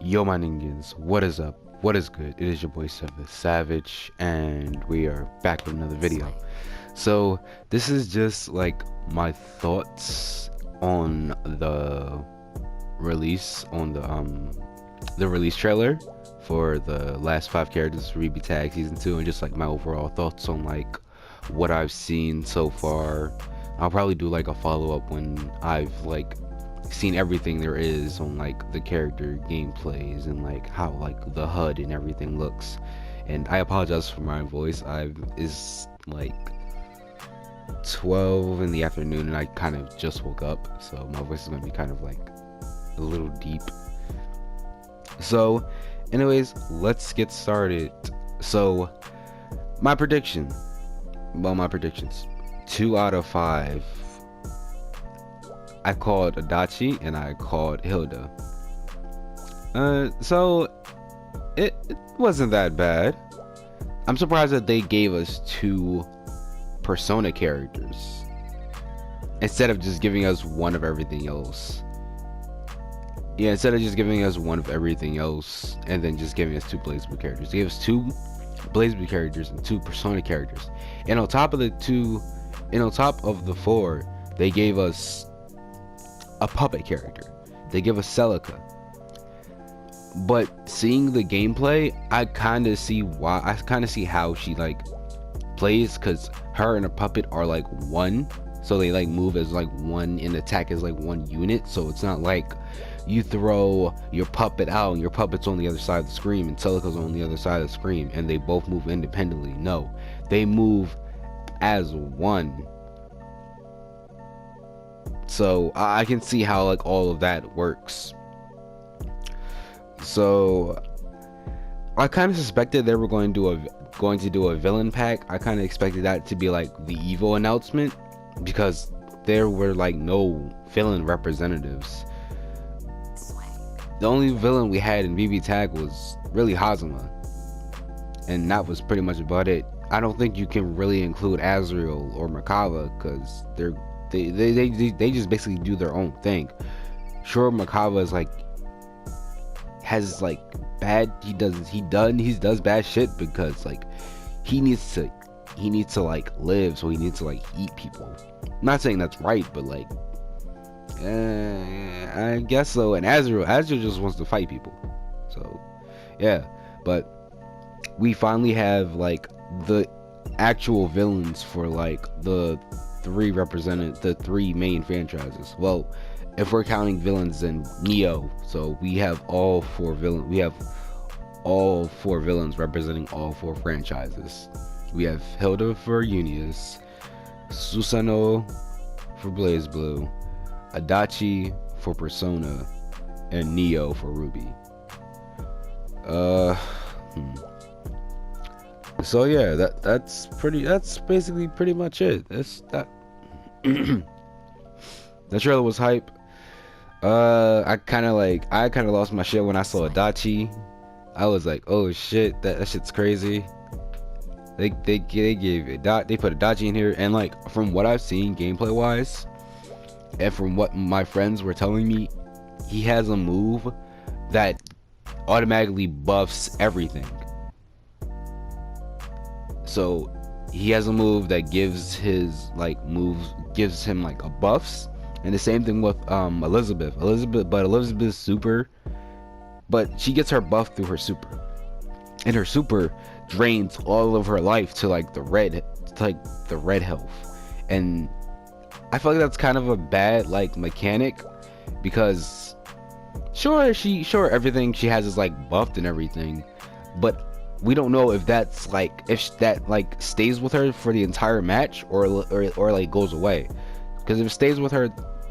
Yo, my ningens, what is up? What is good? It is your boy Seven Savage, and we are back with another video. So this is just like my thoughts on the release, on the release trailer for the last 5 characters for bbtag season 2, and just like my overall thoughts on like what I've seen so far. I'll probably do like a follow-up when I've like seen everything there is on like the character gameplays and like how like the HUD and everything looks. And I apologize for my voice. Is like 12 in the afternoon and I kind of just woke up, so my voice is gonna be kind of like a little deep. So anyways, let's get started. So my predictions, 2 out of 5 I called Adachi and I called Hilda. So it wasn't that bad. I'm surprised that they gave us 2 persona characters instead of just giving us one of everything else. Yeah, instead of just giving us one of everything else and then just giving us 2 Blazblue characters. They gave us 2 Blazblue characters and 2 persona characters. And on top of the 2, and on top of the 4, they gave us a puppet character. They give us Celica. But seeing the gameplay, I kind of see how she like plays, because her and a puppet are like one, so they like move as like one and attack as like one unit. So it's not like you throw your puppet out and your puppet's on the other side of the screen and Celica's on the other side of the screen and they both move independently. No, they move as one. So I can see how like all of that works. So I kind of suspected they were going to do a villain pack. I kind of expected that to be like the Evo announcement, because there were like no villain representatives. The only villain we had in bbtag was really Hazama, and that was pretty much about it. I don't think you can really include Azrael or Merkava, because they just basically do their own thing. Sure, Merkava is like has like bad, he does bad shit because like he needs to like live, so he needs to like eat people. I'm not saying that's right, but like I guess so. And Azrael just wants to fight people. So yeah, but we finally have like the actual villains for like the 3 main franchises. Well, if we're counting villains, then Neo. So we have all 4 villains. We have all 4 villains representing all 4 franchises. We have Hilda for Unius, Susanoo for Blazblue, Adachi for Persona, and Neo for Ruby. So yeah, that's basically pretty much it. That the trailer was hype. I kind of lost my shit when I saw Adachi. I was like, oh shit, that shit's crazy. They put Adachi in here, and like from what I've seen gameplay wise, and from what my friends were telling me, he has a move that automatically buffs everything. So he has a move that gives him like a buffs, and the same thing with Elizabeth, but Elizabeth's super, but she gets her buff through her super, and her super drains all of her life to like the red health. And I feel like that's kind of a bad like mechanic, because sure everything she has is like buffed and everything, but we don't know if that's like, if that like stays with her for the entire match or like goes away. Because if it stays with her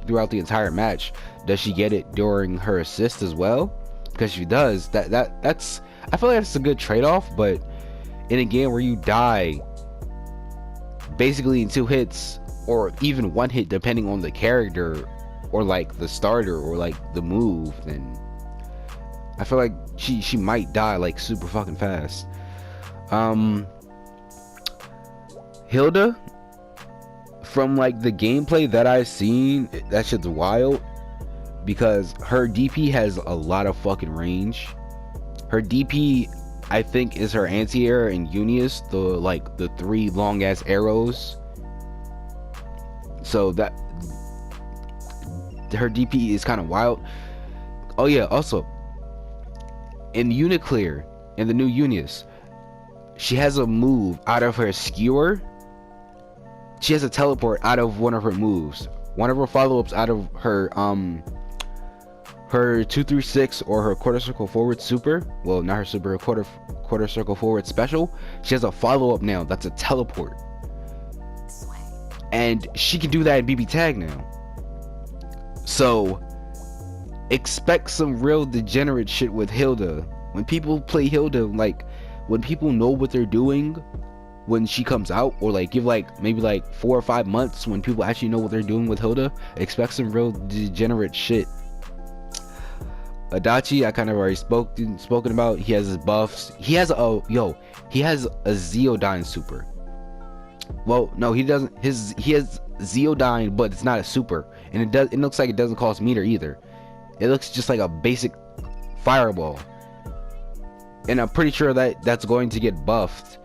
throughout the entire match, does she get it during her assist as well? Because she does, that's I feel like that's a good trade-off. But in a game where you die basically in 2 hits, or even 1 hit depending on the character or like the starter or like the move, then I feel like she might die like super fucking fast. Hilda, from like the gameplay that I've seen, that shit's wild. because her DP has a lot of fucking range. Her DP, I think, is her anti-air and Unius, the 3 long ass arrows. So that her DP is kind of wild. Oh yeah, also in Uniclear, in the new Unius, she has a move out of her skewer. She has a teleport out of one of her moves. One of her follow-ups out of her her 236 or her quarter circle forward super. Well, not her super, her quarter circle forward special. She has a follow-up now that's a teleport. And she can do that in bbtag now. So expect some real degenerate shit with Hilda. When people play Hilda, like when people know what they're doing when she comes out, or like give like maybe like 4 or 5 months when people actually know what they're doing with Hilda, expect some real degenerate shit. Adachi, I kind of already spoken about. He has his buffs. He has a Zeodyne super. Well, no, he doesn't. He has Zeodyne, but it's not a super, and it looks like it doesn't cost meter either. It looks just like a basic fireball, and I'm pretty sure that that's going to get buffed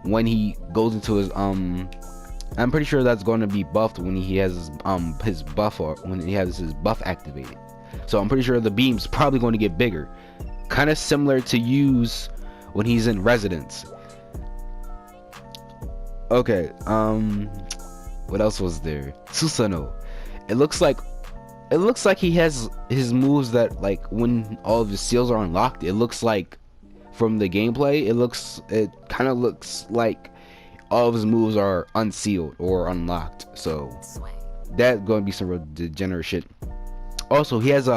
when he goes into his I'm pretty sure that's going to be buffed when he has his buff, or when he has his buff activated. So I'm pretty sure the beam's probably going to get bigger, kind of similar to use when he's in residence. Okay, what else was there? Susanoo. It looks like he has his moves that, like, when all of his seals are unlocked, it looks like from the gameplay, it kind of looks like all of his moves are unsealed or unlocked. So that's going to be some real degenerate shit. Also, he has a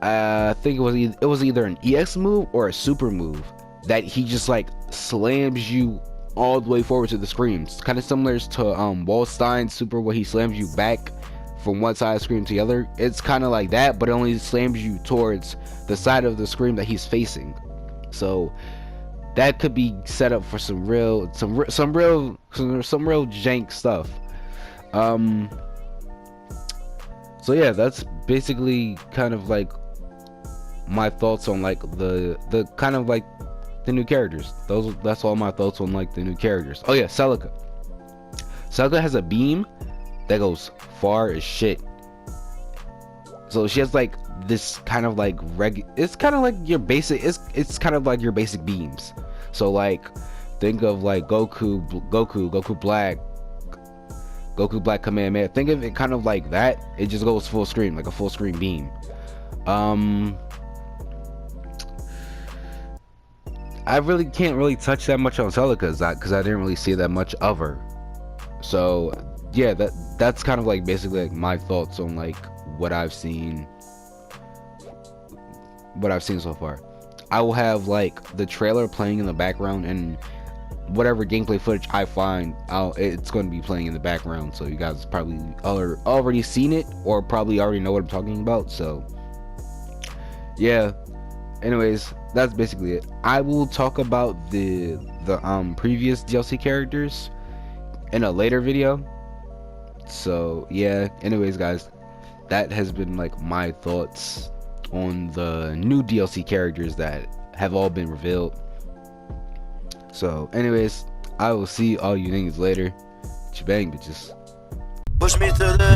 I think it was either an EX move or a super move that he just like slams you all the way forward to the screen. It's kind of similar to Wallstein's super, where he slams you back from one side of the screen to the other. It's kind of like that, but it only slams you towards the side of the screen that he's facing. So that could be set up for some real jank stuff. So yeah, that's basically kind of like my thoughts on like the kind of like the new characters. That's all my thoughts on like the new characters. Oh yeah, Celica. Celica has a beam that goes far as shit. So she has like this kind of like it's kind of like your basic, it's kind of like your basic beams. So like think of like Goku Black Kamehameha. Think of it kind of like that. It just goes full screen, like a full screen beam. I really can't really touch that much on Celica because I didn't really see that much of her. So yeah, that's kind of like basically like my thoughts on like what I've seen so far. I will have like the trailer playing in the background, and whatever gameplay footage I find, it's going to be playing in the background, so you guys probably already seen it or probably already know what I'm talking about. So yeah, anyways, that's basically it. I will talk about the previous DLC characters in a later video. So yeah, anyways guys, that has been like my thoughts on the new DLC characters that have all been revealed. So anyways, I will see all you niggas later. Shebang bitches. Push me to the